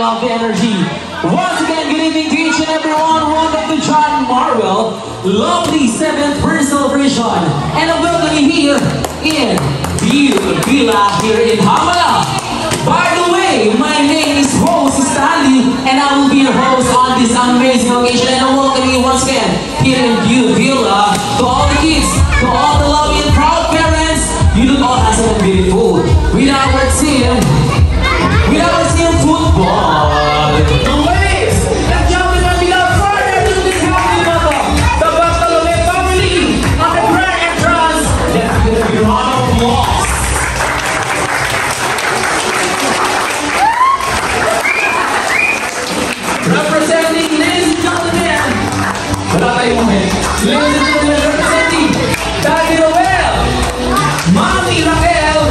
of energy. Once again, good evening to each and everyone. Welcome to John Marwell, lovely 7th personal version. And I'm welcome you here in Villa here in Hamala. By the way, my name is host Stanley, and I will be your host on this amazing occasion. And I welcome you once again here in Villa. To all the kids, to all the loving and proud parents, you look all handsome and beautiful. With our team football. The ladies and gentlemen, without further ado, this happy mother, the Bartolome family of the grand entrance. Let's give them a round of applause. Representing, ladies and gentlemen, representing Daddy Roel, Mommy Raquel,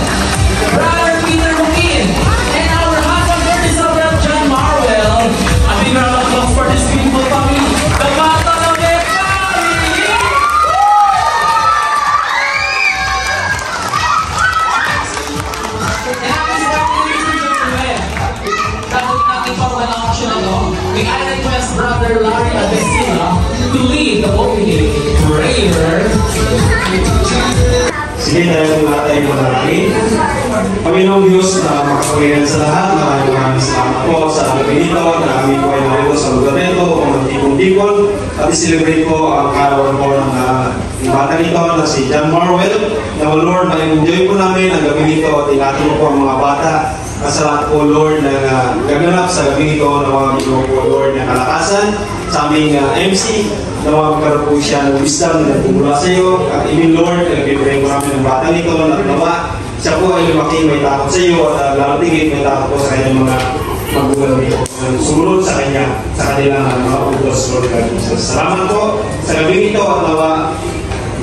Brother Peter Joaquin, and our husband Curtis of John Marwell. A big round of applause for this beautiful family, the Bartolome family! And at this point, ladies and gentlemen, dahil natin pagwalang action we I request Brother Larry Adesina to lead the opening prayer. Sige, dahil wala tayong manalangin. Panginoong Diyos na makapangyarihan sa lahat, maraming salamat po sa gabi nito na kami po ay narito sa lugar nito upang magtipon-tipon at i-celebrate po ang arawan po ng bata nito na si John Marwell. Na Lord, ma-enjoy po namin ang gabi nito at inatid po ang mga bata. Salamat po Lord na gaganap sa gabi ito na mga ginoo po Lord na kalakasan sa aming MC na mga magkaroon po siya ng wisdom na tumula sa iyo at even Lord, nag-ibigay po namin ng bata nito na nawa siya po ay lumaki may takot sa iyo at lalo tingin may takot po sa kanyang mga magulang nito sumunod sa kanya sa kanilang mga utos Lord God Jesus. Salamat po sa gabi ito at nawa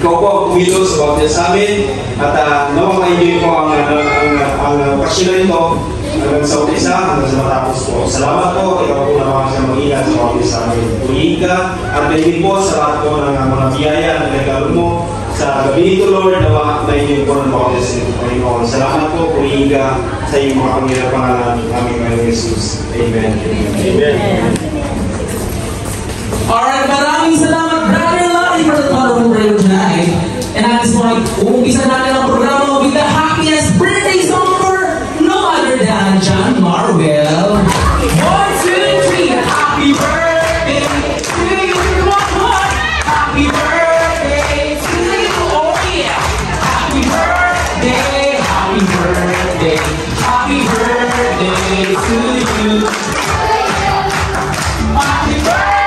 ikaw po ang pumilos sa bawat sa amin at nawa ma-enjoy po ang pasyon nito hanggang sa umpisa, hanggang sa matapos po. Salamat po, ikaw po naman siya mag-ingat sa bawat sa amin. Pulihin ka at maigin po sa lahat po ng mga biyaya na nagkaroon mo sa gabi nito Lord, nawa ma-enjoy po ng bawat sa Panginoon. Salamat po, pulihin ka sa iyong mga pangyayang pangalan ng aming Panginoon Jesus. Amen. Amen. Alright, maraming salamat Brother Larry for the wonderful prayer tonight. And at this point, uumpisa natin ang programa with the happiest birthday song for no other than John Marwell. 1, 2, 3, happy birthday to you. Happy birthday to you. Oh yeah. Happy birthday, happy birthday, happy birthday to you. Happy birthday.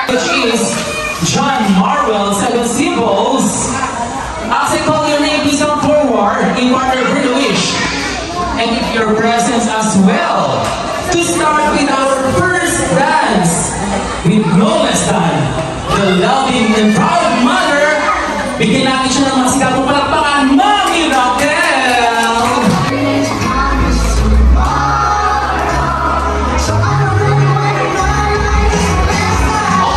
Which is John Marwell, 7 symbols. As I call your name, please come forward in order for the wish. And give your presence as well. To start with our first dance, with no less than the loving and proud mother. Bigyan natin siya ng masikat ng palakpakan, Mommy Raquel! Oh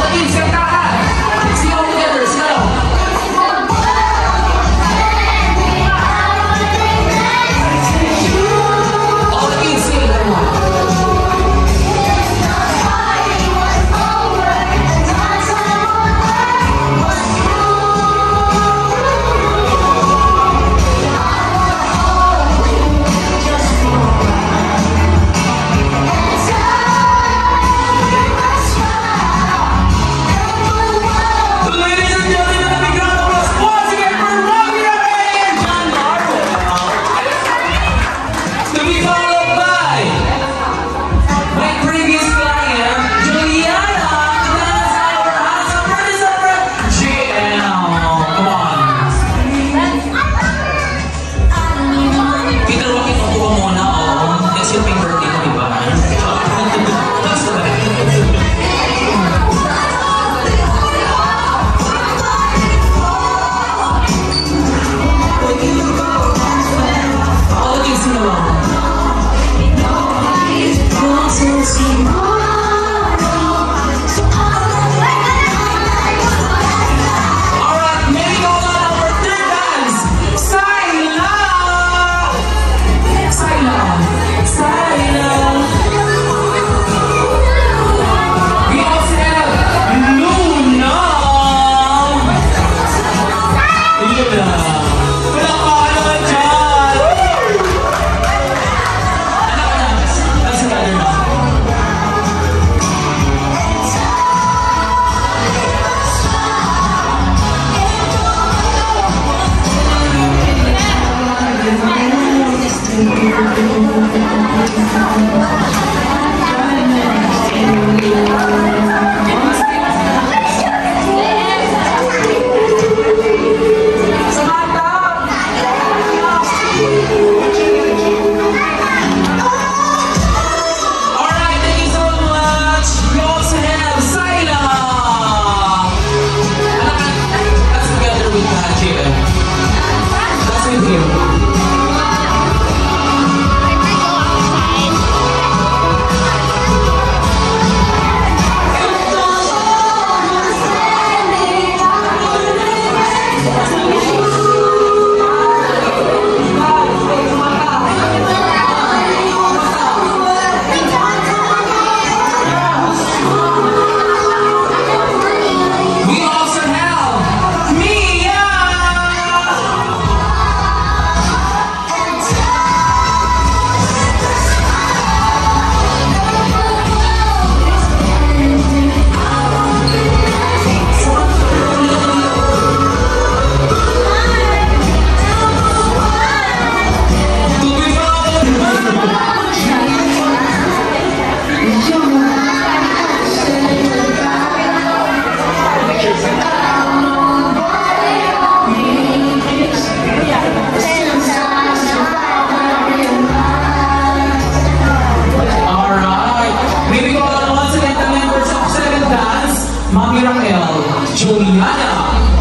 Alright. May we call on once again the members of 7 Dance, Mami Raquel, Juliana,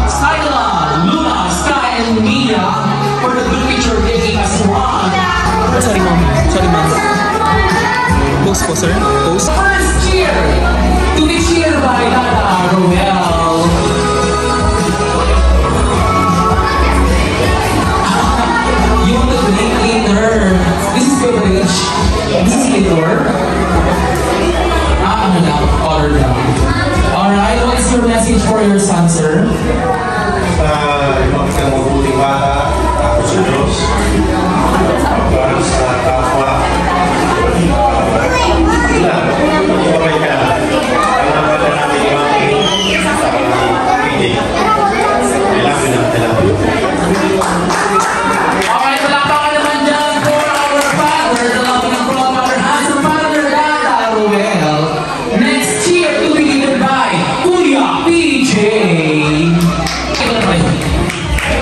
Skyla, Luna, Sky, and Mia for the group picture taking as one. Sorry, ma'am. Sorry, ma'am. Post po, sir. Post. First cheer to be cheered by Dada Roel. You want to drink later. This is beverage. This is liquor. Ano lang, order lang. Alright, what is your message for your son, sir? Ipakita mo mabuting bata, tapos sa Diyos, para sa kapwa. Wala, okay ka. Ang nabala namin yung mga pili. Kailangan na kailangan. Alright, palakpakan naman dyan for our father, the loving and proud mother, handsome father, Dada Roel. Next cheer to be given by Kuya PJ.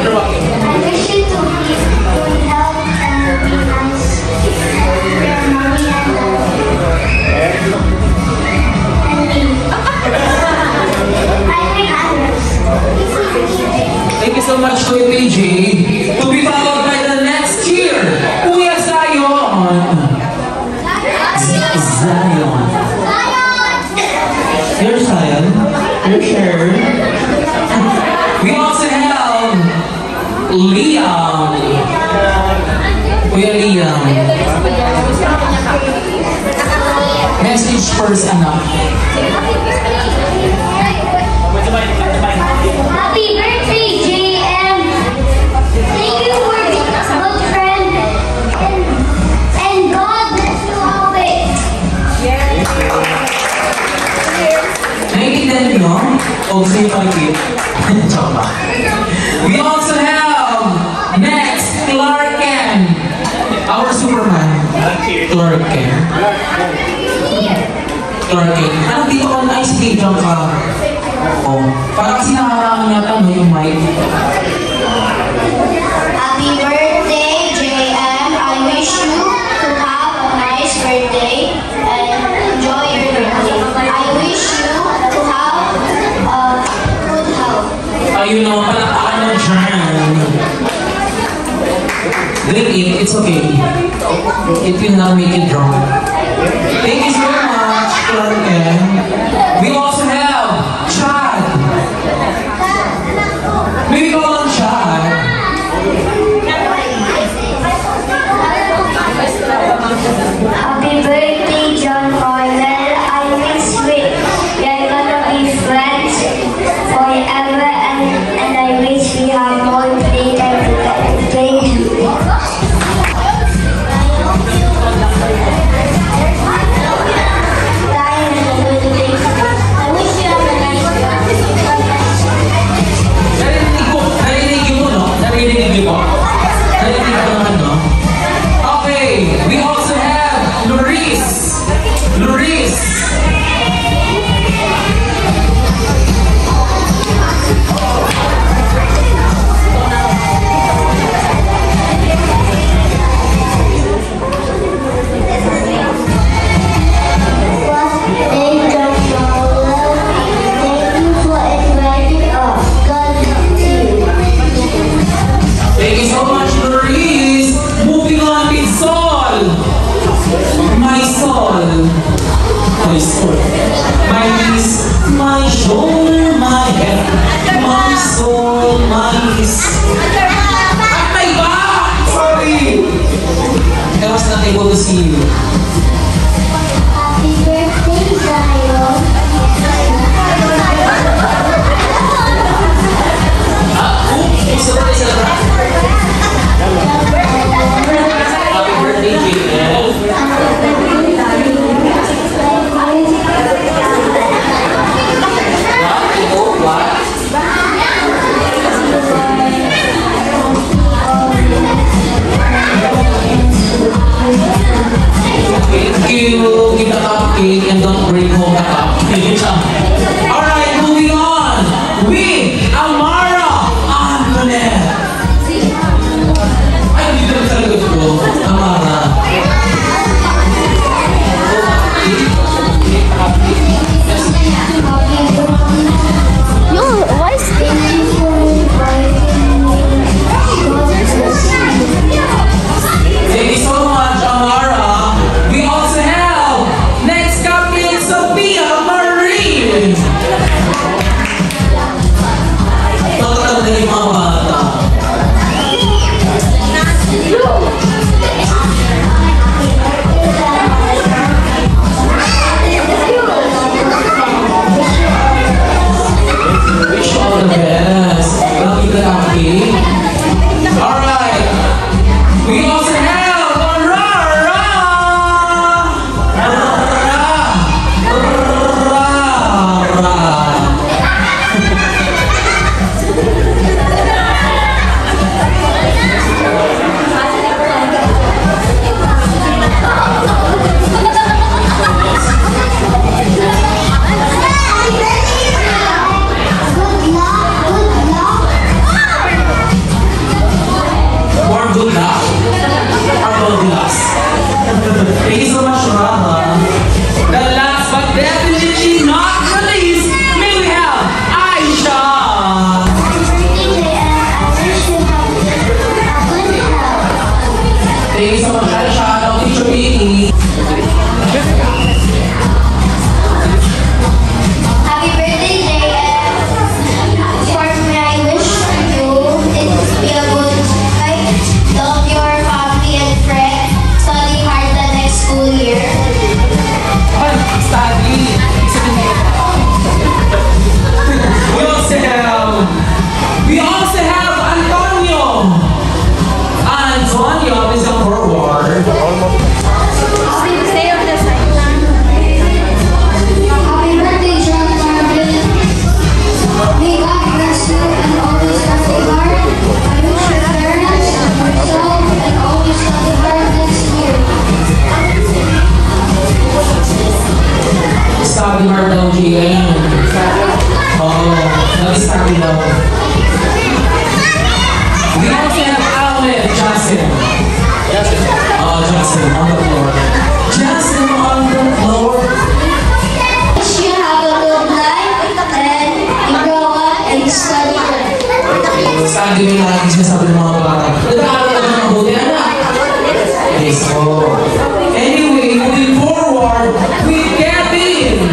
I wish you to be good health and be nice to your mommy and me. I think others. Thank you so much, Kuya PJ. To be followed by the next cheer, Kuya Zion. Zion. You're Zion. You're sure. We also have Liam. Kuya Liam. Message first, anak. Happy birthday, JM! Thank you for being a good friend, and God bless you always. Naiintindihan niyo? O gusto niyo pakikip? Joke ba? We also have next, Clark Kent. Our Superman. Clark Kent. Clark Kent. Ano dito ka na ICT jump ka? Oh, parang kasi nakarangan yata no yung mic. Happy birthday, JM. I wish you to have a nice birthday and enjoy your birthday. I wish you to have a good health. Ayun naman, palakpakan mo dyan. Drink it, it's okay. It will not make it drunk. Thank you so much, Clark Kent. We also have Chad. Maybe call on Chad. Happy birthday, John Cornell. I wish we're gonna be friends forever, and I wish we have more playtime together. I wish puppy love. We also have Alvin, Justin. Oh, Justin on the floor. Justin on the floor. Wish you have a good life and you grow up and study. Saan din yung lagi sinasabi ng mga bata? Nag-aaral na ng mabuti, anak. Okay, so... Anyway, moving forward with Kevin.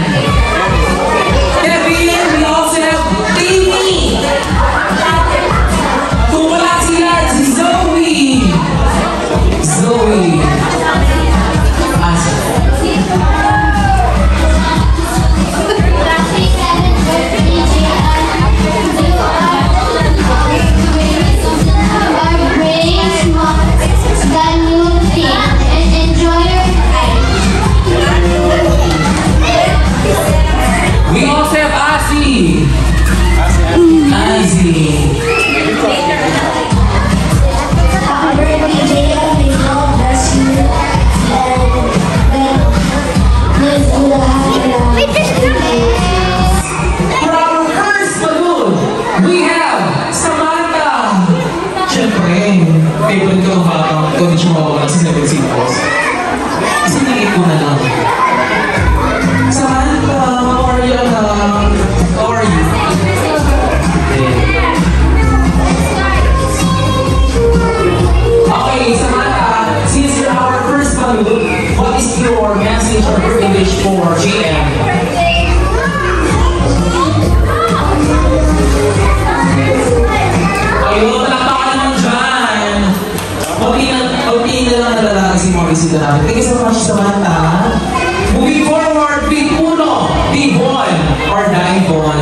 Kevin, we also have Amy. Kung wala sila, si Zoe. Zoe. We also have Asi. Asi. Happy birthday, JM. May God bless you and live good life. For our first balloon, we have Samantha. Siyempre, favorite ko ang batang ito hindi siya mawawala sa 7 Seasons. Sinigit ko na lang. Samantha, how are you, anak? How are you? Okay, Samantha, since you're our first balloon, what is your message or privilege for GM? Ayun, palakpakan naman dyan. Pagpili na lang na lalaki si mga bisita natin. Thank you so much, Samantha. Moving forward, with Uno, Divon, or Divon.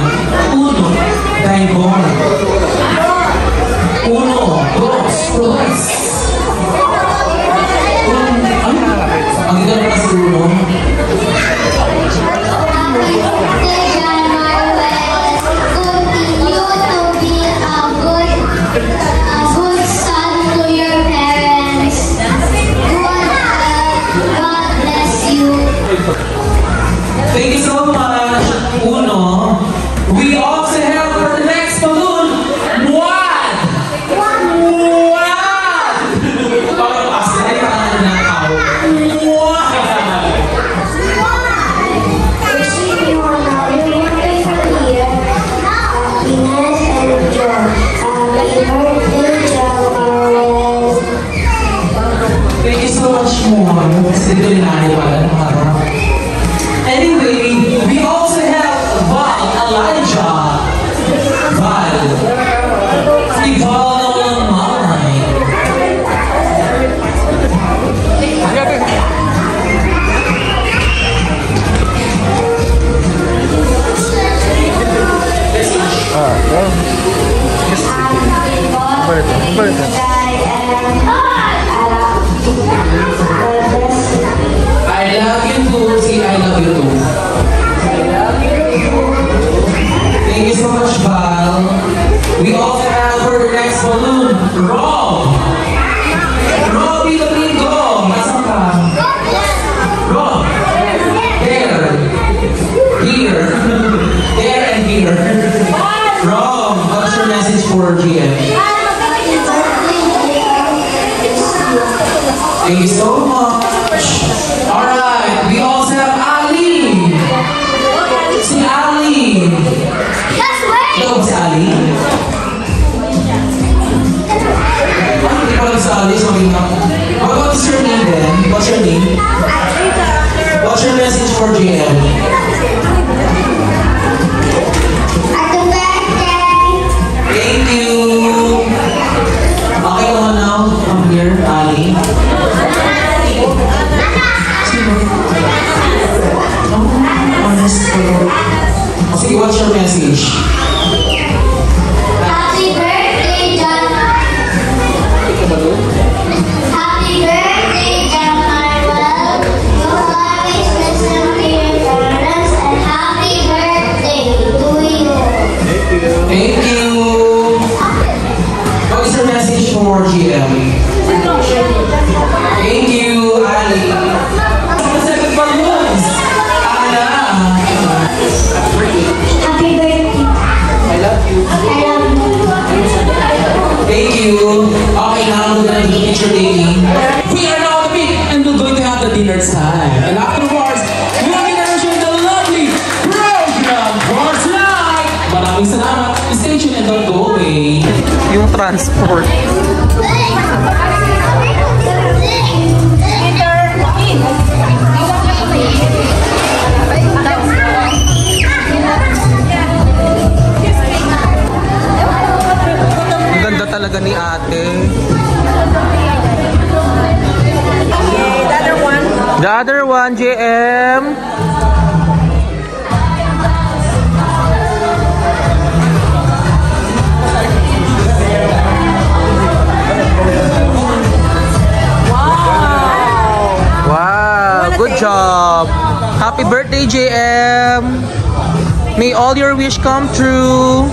Uno, Divon. Uno, Dos, Dos. Ang ganda naman si Uno. Happy birthday, John Marvel. Continue to be a good son to your parents. God bless you. Thank you so much, Uno. We also have for the next balloon, Juan! Juan! Parang pasta, ay parang nanakaw. Juan! Wishing you a wonderful year, happiness and joy. Happy birthday, John Marvel. Thank you so much, Juan. Sige rin natin pala ng araw. Anyway, we also have Val Elijah. Val. Si Val ng Mamay. I love you too. See, I love you too. Thank you so much, Val. We also have for the next balloon, Rob. Robbie Domingo. Nasaan ka? Rob. There. Here. There and here. Rob, what's your message for GM? Thank you so much. Alright, we also have Ali. Si Ali. Ikaw ba si Ali? Hindi ko alam si Ali, so what's your name then? What's your name? What's your message for GM? Happy birthday! Thank you. Okay naman now. Come here, Ali. Oh, sige, what's your message? Happy birthday, John. Happy birthday, John Marvel. You always listen to your parents and happy birthday to you. Thank you. What is your message for GM? Thank you, Ali. Second balloons. Ana. Happy birthday. I love you. Salamat. Stay tuned and don't go away. Yung transport. Ang ganda talaga ni ate. The other one, JM. Wow, good job. Happy birthday, JM. May all your wish come true.